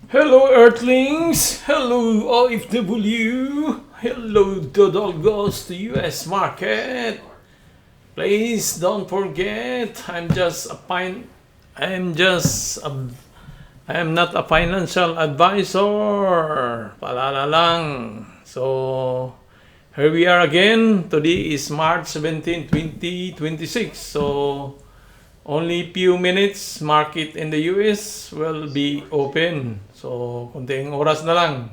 Hello Earthlings! Hello OFW! Hello Dodolgos to US market! Please don't forget, I'm just a, I'm not a financial advisor. Paalala lang. So, here we are again. Today is March 17, 2026. So, only few minutes, market in the US will be open. So, konting oras na lang.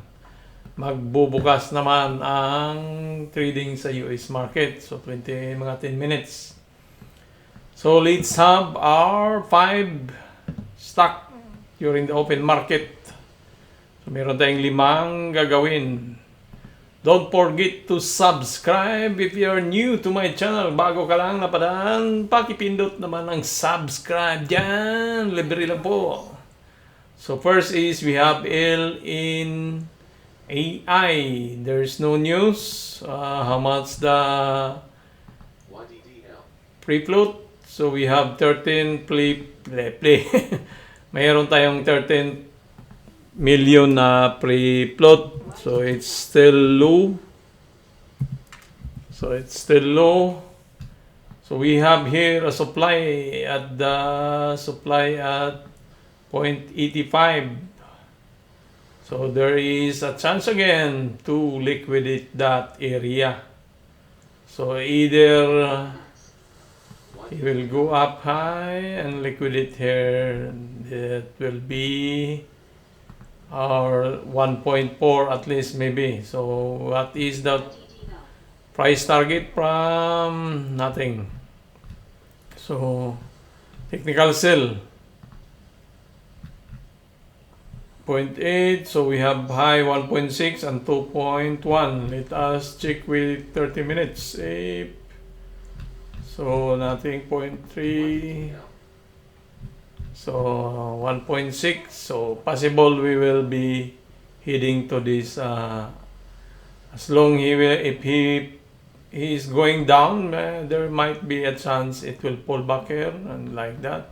Magbubukas naman ang trading sa US market. So, mga 10 minutes. So, let's have our 5 stock during the open market. So, meron tayong 5 gagawin. Don't forget to subscribe if you're new to my channel. Bago ka lang napadaan, pakipindot naman ang subscribe dyan. Libre lang po. So first is we have L in AI. There's no news. How much the free float? So we have 13 play. Mayroon tayong 13 million na free float. So it's still low. So we have here a supply at 0.85. So there is a chance again to liquidate that area. So either it will go up high and liquidate here. That will be or 1.4 at least maybe. So what is the price target from nothing? So technical sell 0.8. So we have high 1.6 and 2.1. Let us check with 30 minutes. So nothing 0.3. So 1.6. So possible we will be heading to this. As long if he is going down, there might be a chance it will pull back here and like that.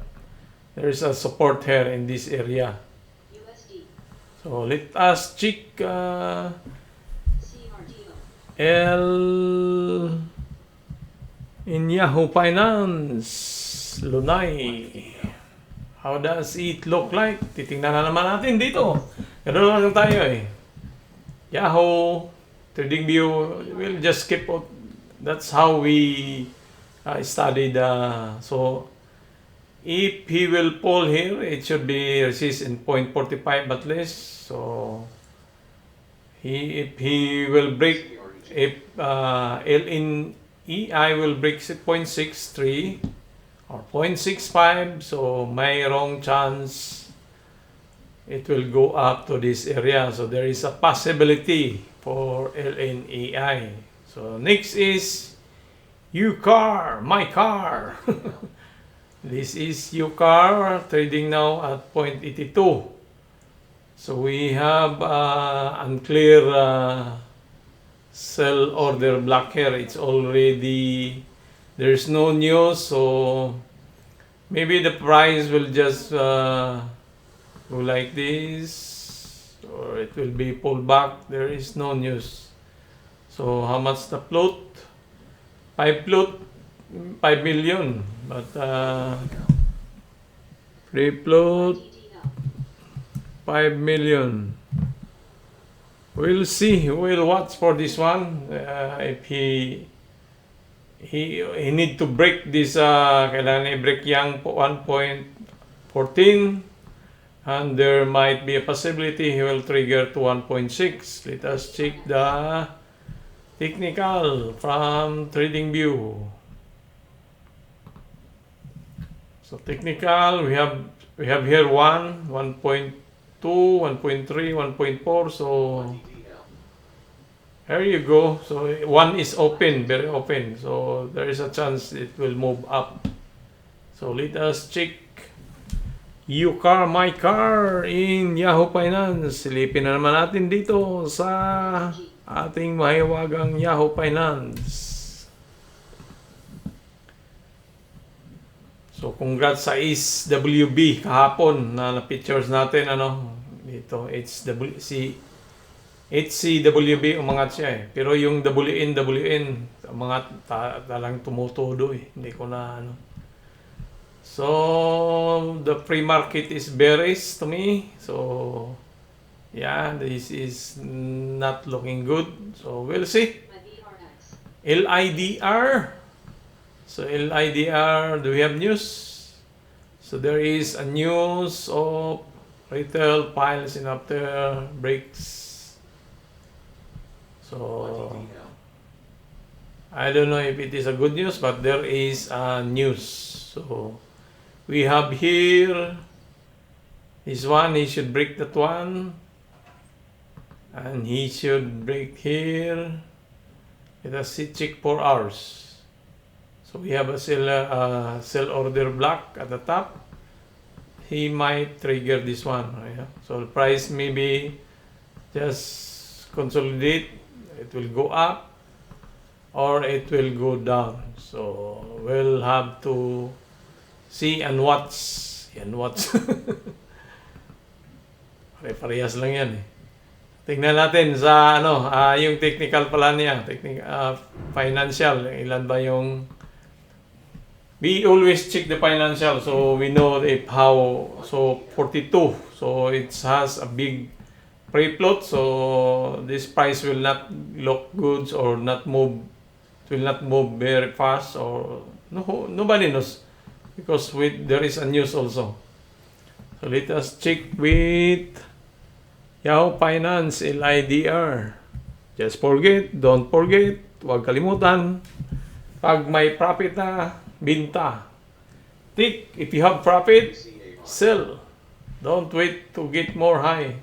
There is a support here in this area. So let us check L in Yahoo Finance Lunay. How does it look like? Titingnan na naman natin dito. Ganoon lang tayo eh. Yahoo, TradingView, we'll just skip out. That's how we studied. So, if he will pull here, it should be resist in 0.45 at least. So, if he will break, if L in EI will break 0.63, or 0.65, so mayroong chance it will go up to this area. So there is a possibility for LNEI. So next is UCAR, my car. This is UCAR trading now at 0.82. So we have unclear sell order block here. It's already, there's no news, so maybe the price will just go like this, or it will be pulled back. There is no news. So how much the float? 5 million, but free float 5 million. We'll see. We'll watch for this one. If he need to break this, kailangan i-break yung 1.14, and there might be a possibility he will trigger to 1.6. Let us check the technical from TradingView. So technical, we have here 1.2, 1.3, 1.4. So here you go. So one is open, very open. So there is a chance it will move up. So let us check UCAR, my car in Yahoo Finance. Silipin na naman natin dito sa ating mahiwagang Yahoo Finance. So congrats sa SWB kahapon na pictures natin, ano, dito, HCWB umangat siya eh. Pero yung WN umangat talang tumutudo eh. Hindi ko na ano. So, the pre-market is bearish to me. So, yeah, this is not looking good. So, we'll see. LIDR. So, LIDR, do we have news? So, there is a news of retail piles in after breaks. So, I don't know if it is a good news, but there is a news. So, we have here this one, he should break that one. And he should break here. Let us see, check 4 hours. So we have a sell order block at the top. He might trigger this one. Yeah? So the price maybe just consolidate. It will go up or it will go down. So we'll have to see and watch. And watch. Pare-parehas lang yan eh. Tingnan natin sa ano, yung technical pala niya, financial, ilan ba yung we always check the financial so we know if how, so 42, so it has a big free float, so this price will not look good or not move, it will not move very fast or nobody knows because there is a news also. So let us check with Yahoo Finance, LIDR. Just don't forget, huwag kalimutan, pag may profit na, binta. If you have profit, sell. Don't wait to get more high.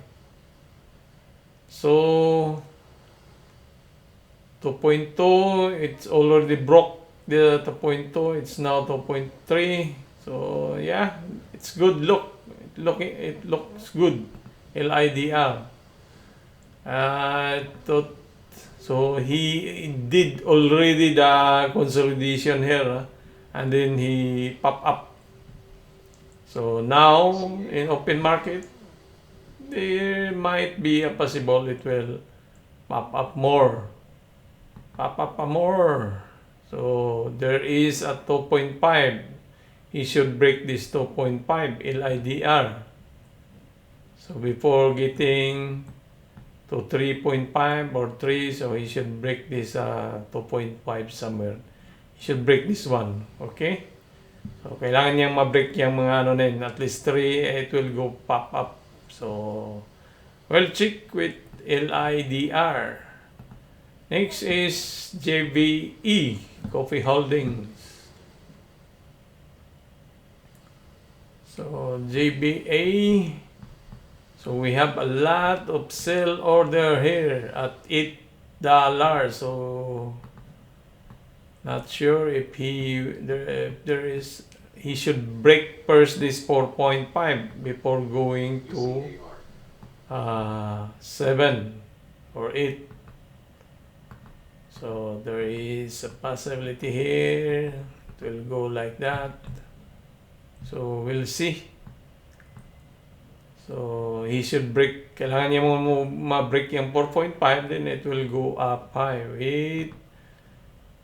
So, 2.2, it's already broke the 2.2, it's now 2.3. So, yeah, it's good look. It looks good. LIDR. So he did already the consolidation here, and then he pop up. So now in open market, there might be a possible it will pop up more. So there is a 2.5. He should break this 2.5 LIDR. So before getting to 3.5 or 3, so he should break this 2.5 somewhere. He should break this one, okay? So kailangan niyang ma-break yung mga ano na yun. At least 3, it will go pop up. So, well, check with LIDR. Next is JBE, Coffee Holdings. So, JBA. So we have a lot of sell order here at $8. So not sure if he should break first this 4.5 before going to 7 or 8. So there is a possibility here. It will go like that. So we'll see. So, he should break, kailangan niya mo ma-break yung 4.5, then it will go up high. Wait.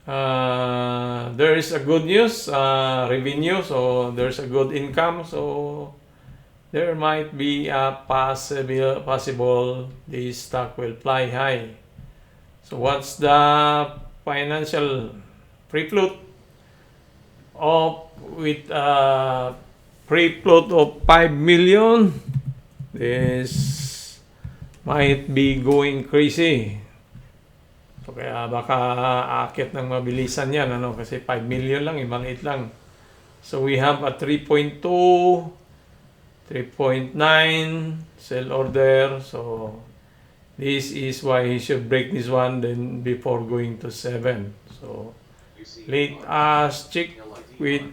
There is a good news, revenue, so there's a good income, so there might be a possible this stock will fly high. So, what's the financial free float with free float of 5 million? This might be going crazy. So kaya baka aakit ng mabilisan yan, ano, kasi 5 million lang, maliit lang. So we have a 3.2, 3.9 sell order. So this is why he should break this one then before going to 7. So let us check with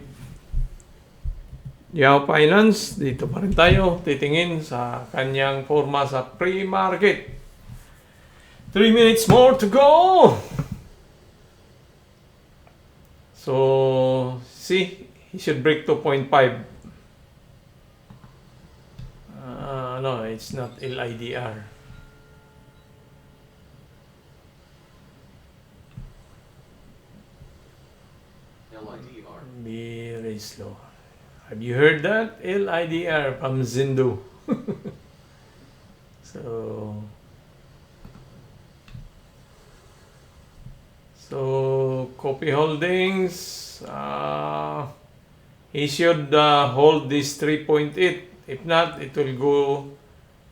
Yahoo Finance. Dito pa rin tayo titingin sa kanyang forma sa pre-market. 3 minutes more to go. So, see, he should break 2.5. No, it's not LIDR. LIDR. Very slow. Have you heard that? LIDR from Zindu. So Copy Holdings, he should hold this 3.8. If not, it will go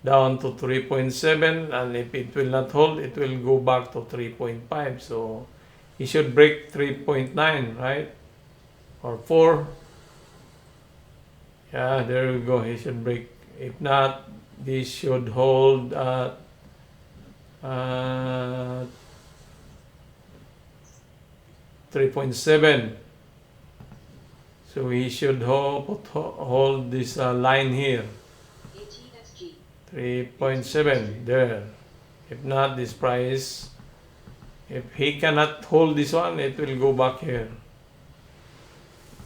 down to 3.7, and if it will not hold, it will go back to 3.5. So he should break 3.9, right? Or 4. Yeah, there we go. He should break. If not, this should hold at 3.7. So he should hold this line here. 3.7 there. If not, this price, if he cannot hold this one, it will go back here.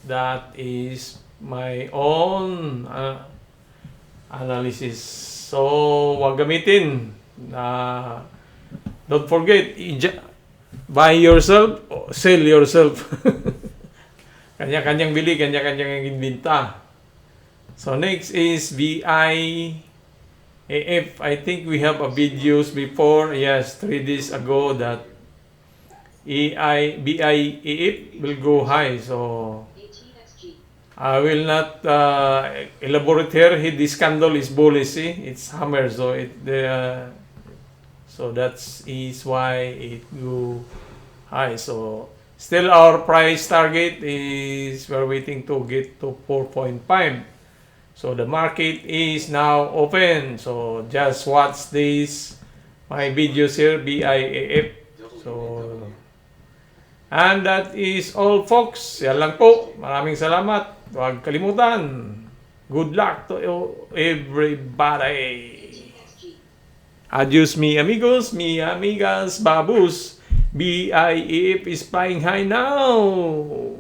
That is my own analysis. So wag gamitin. Don't forget, buy yourself, sell yourself. Kanya-kanyang bili, kanya-kanyang ibenta. So next is BIAF. I think we have a videos before, yes, 3 days ago, that BIAF will go high. So I will not elaborate here. This candle is bullish, see? It's hammer, so so that is why it go high. So still our price target is, we're waiting to get to 4.5. So the market is now open. So just watch this, my videos here, BIAF. So, and that is all, folks. Yan lang po. Maraming salamat. Huwag kalimutan. Good luck to everybody. Adios, mi amigos, mi amigas, babus. BIAF is flying high now.